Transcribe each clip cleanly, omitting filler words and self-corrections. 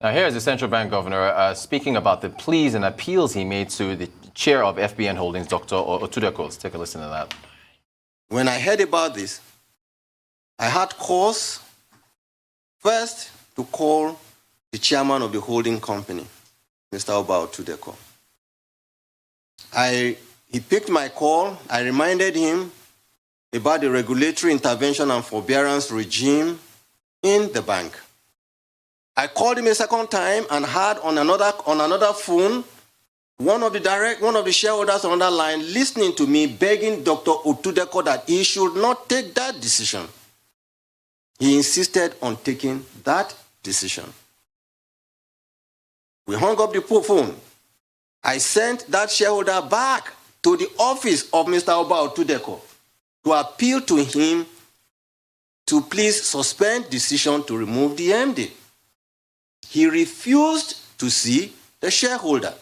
Now, here is the central bank governor speaking about the pleas and appeals he made to the chair of FBN Holdings, Dr. Otudeko. Let's take a listen to that. When I heard about this, I had cause first to call the chairman of the holding company, Mr. Oba Otudeko. He picked my call. I reminded him about the regulatory intervention and forbearance regime in the bank. I called him a second time and had on another phone one of the shareholders on that line listening to me begging Dr. Otudeko that he should not take that decision. He insisted on taking that decision. We hung up the phone. I sent that shareholder back to the office of Mr. Oba Otudeko to appeal to him to please suspend decision to remove the MD. He refused to see the shareholder.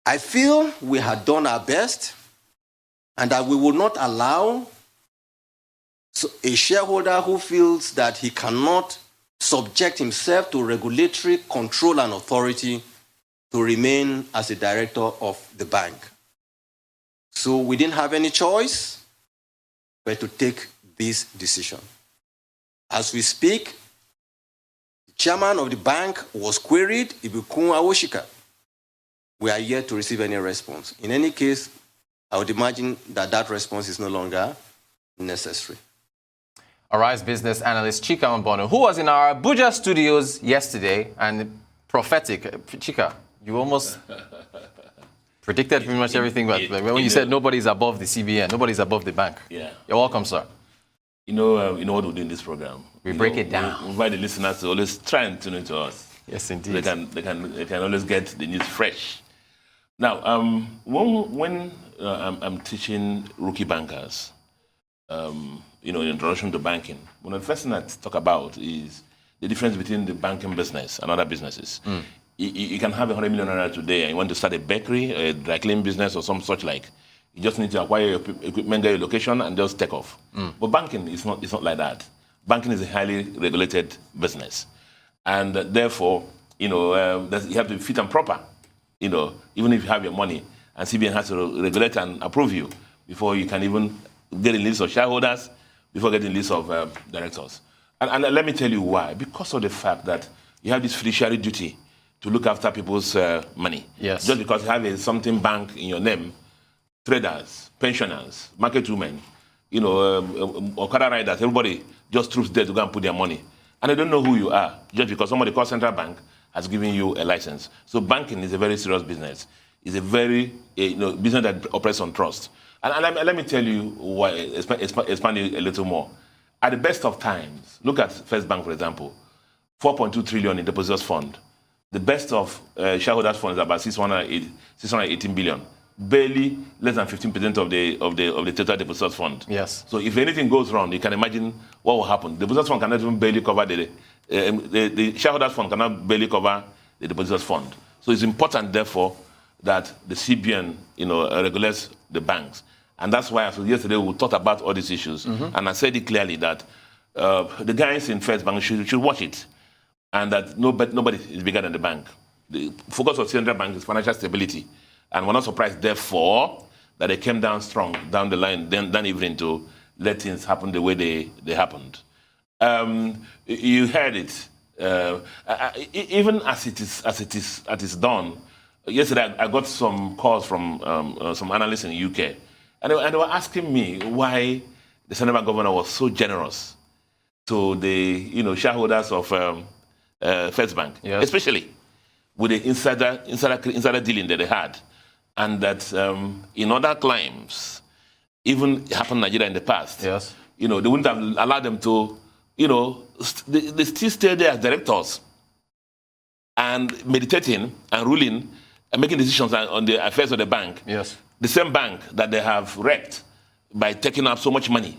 I feel we had done our best and that we will not allow a shareholder who feels that he cannot subject himself to regulatory control and authority to remain as a director of the bank. So we didn't have any choice but to take this decision. As we speak, the chairman of the bank was queried, Ibukun Awoshika. We are yet to receive any response. In any case, I would imagine that that response is no longer necessary. Arise business analyst Chika Mbono, who was in our Abuja studios yesterday, and prophetic. Chika, you almost predicted pretty much everything, but when you said nobody's above the CBN, nobody's above the bank. Yeah. You're welcome, sir. You know what we do in this program. We break it down. We invite the listeners to always try and tune into us. Yes, indeed. They can always get the news fresh. Now, when I'm teaching rookie bankers, in introduction to banking, one of the first things I talk about is the difference between the banking business and other businesses. You can have 100 million naira today and you want to start a bakery, a dry cleaning business or some such like. You just need to acquire your equipment, get your location, and just take off. But banking is not like that. Banking is a highly regulated business. And therefore, you have to be fit and proper. Even if you have your money, and CBN has to regulate and approve you before you can even get a list of shareholders, before getting a list of directors. And let me tell you why. Because of the fact that you have this fiduciary duty to look after people's money. Yes. Just because you have something bank in your name, traders, pensioners, market women, Okada riders, everybody just troops there to go and put their money. And they don't know who you are, just because somebody called Central Bank has given you a license. So banking is a very serious business. It's a very business that operates on trust. And let me tell you why, expand it a little more. At the best of times, look at First Bank, for example, 4.2 trillion in depositors fund. The best of shareholders fund is about 618 billion. Barely less than 15% of the total depositors fund. Yes. So if anything goes wrong, you can imagine what will happen. The depositors fund cannot even barely cover the shareholders fund cannot barely cover the depositors fund. So it's important, therefore, that the CBN, regulates the banks. And that's why, as yesterday, we talked about all these issues. And I said it clearly that the guys in First Bank should watch it. And that nobody is bigger than the bank. The focus of Central Bank is financial stability. And we're not surprised, therefore, that they came down strong down the line, then even to let things happen the way they happened. You heard it. Even as it is done. Yesterday, I got some calls from some analysts in the UK, and they were asking me why the Central Bank governor was so generous to the shareholders of First Bank, yes, especially with the insider dealing that they had, and that in other climes, even happened in Nigeria in the past, yes, they wouldn't have allowed them to, they still stay there as directors and meditating and ruling and making decisions on the affairs of the bank. Yes. The same bank that they have wrecked by taking up so much money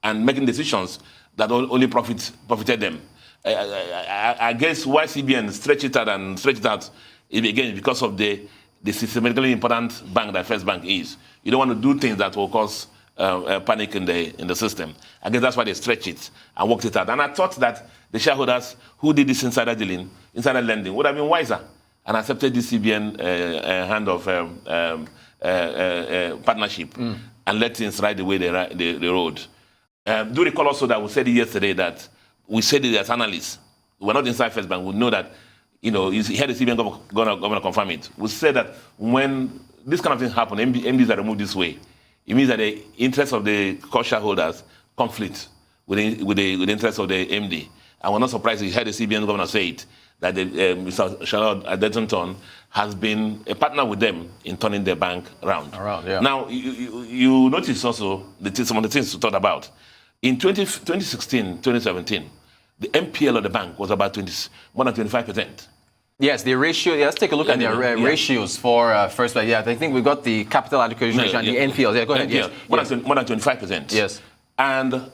and making decisions that only profited them. I guess why CBN stretch it out again because of the systemically important bank that First Bank is. You don't want to do things that will cause panic in the system. I guess that's why they stretch it and worked it out. And I thought that the shareholders who did this insider dealing, insider lending, would have been wiser and accepted the CBN hand of partnership and let things ride the way they rode. Do recall also that we said it yesterday that we said it as analysts. We're not inside First Bank. We know that, you hear the CBN governor confirm it. We said that when this kind of thing happen, MDs are removed this way, it means that the interests of the core shareholders conflict with the interests of the MD. And we're not surprised you heard the CBN governor say it, that Mr. Charlotte Adetunton has been a partner with them in turning their bank around. Yeah. Now, you notice also some of the things to talk about. In 2016, 2017, the NPL of the bank was about more than 25%. Yes, the ratio. Let's take a look at the ratios for First Bank. Yeah, I think we got the capital adequacy ratio and the NPL. Yeah, go ahead. Yes. More than 25%. Yes. And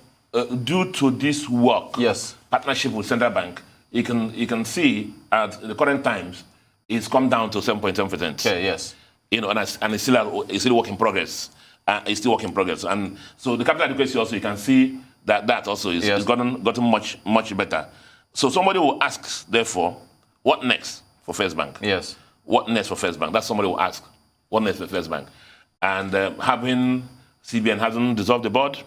due to this work, yes, partnership with Central Bank, you can see at the current times it's come down to 7.7%. Okay. Yes. And it's still work in progress. It's still work in progress. And so the capital adequacy also, you can see that also is gotten much better. So somebody will ask, therefore, what next for First Bank? Yes. What next for First Bank? That's somebody will ask. What next for First Bank? And having CBN hasn't dissolved the board,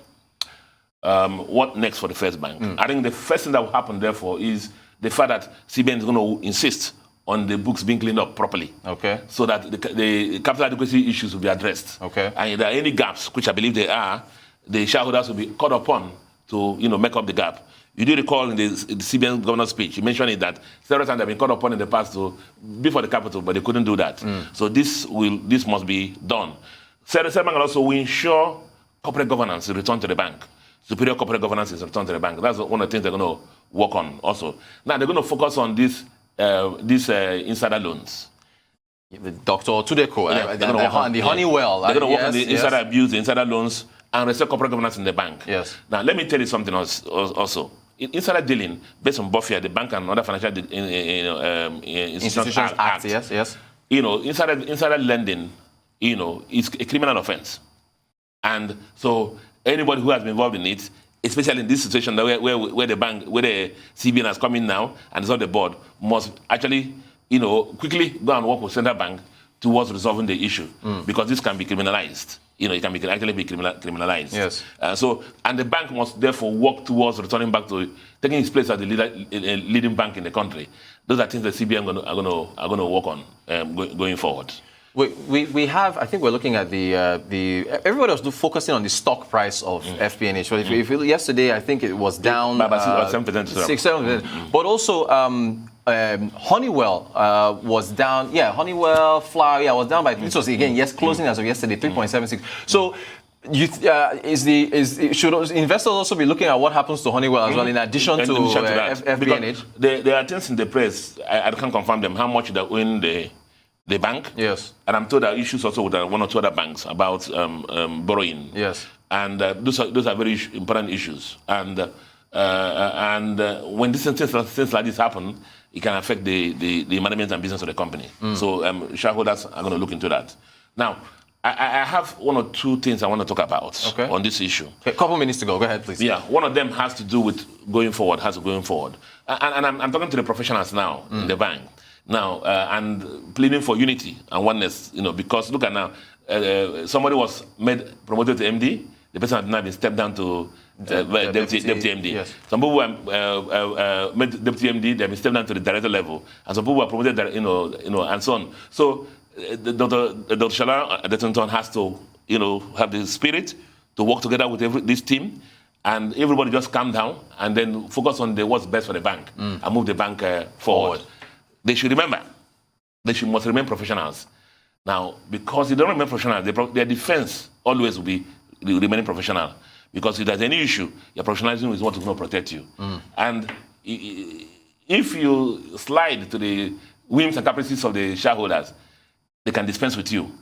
what next for the First Bank? I think the first thing that will happen, therefore, is the fact that CBN is going to insist on the books being cleaned up properly. Okay. So that the capital adequacy issues will be addressed. Okay. And if there are any gaps, which I believe there are, the shareholders will be called upon to make up the gap. You do recall in the CBN governor's speech, he mentioned it that several times they've been called upon in the past to be for the capital, but they couldn't do that. So this must be done. Central Bank also will ensure corporate governance is returned to the bank. Superior corporate governance is returned to the bank. That's one of the things they're going to work on also. Now they're going to focus on these insider loans. The Dr. Tudeko and the Honeywell. They're going to work on the insider abuse, the insider loans, and restore corporate governance in the bank. Yes. Now let me tell you something else also. Insider dealing, based on BOFIA, the Bank and Other Financial Institutions Act. Yes. Insider lending, is a criminal offense. And so anybody who has been involved in it, especially in this situation where the CBN has come in now and is on the board, must actually, quickly go and work with Central Bank towards resolving the issue, because this can be criminalized. It can actually be criminalized. Yes. And the bank must therefore work towards returning back to taking its place as the leading bank in the country. Those are things that CBN are going to work on going forward. We have, I think we're looking at everybody was focusing on the stock price of FBNH. So if yesterday, I think it was down by 7%. 6-7%. But also, Honeywell was down. Yeah, Honeywell flour. Yeah, was down by. This was again closing as of yesterday, 3.76. So, should investors also be looking at what happens to Honeywell as well, in addition to FBNH? There are things in the press. I can't confirm them. How much they own the bank? Yes. And I'm told there are issues also with one or two other banks about borrowing. Yes. And those are very important issues. And when things like this happen, it can affect the management and business of the company. So shareholders are going to look into that. Now, I have one or two things I want to talk about on this issue. A couple minutes to go. Go ahead, please. Yeah, one of them has to do with going forward. And I'm talking to the professionals now in the bank. Now, and pleading for unity and oneness, because look at now, somebody was promoted to MD, the person has now been stepped down to deputy MD. Yes. Some people were made deputy MD, they've been stepped down to the director level, and some people were promoted, and so on. So, Dr. Shala Adetunton has to, have the spirit to work together with this team, and everybody just calm down and then focus on what's best for the bank and move the bank forward. They should remember, must remain professionals. Now, because they don't remain professionals, their defense always will be remaining professional. Because if there's any issue, your professionalism is what is going to protect you. And if you slide to the whims and caprices of the shareholders, they can dispense with you.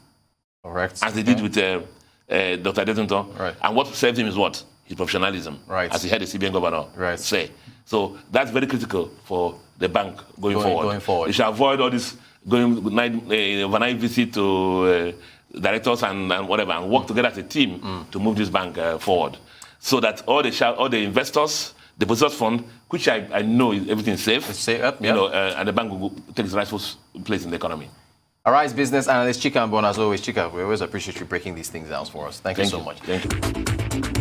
Correct. As they did with Dr. Adetunton. Right. And what saved him is what? His professionalism. Right. As he had the CBN governor say. So that's very critical for the bank going forward. You should avoid all this going overnight visit to directors and whatever, and work together as a team to move this bank forward. So that all the investors, depositors fund, which I know is everything safe. It's safe, yep, You know, and the bank will take its rightful place in the economy. Arise business analyst Chika Mbona, as always. Chika, we always appreciate you breaking these things down for us. Thank you so much. Thank you.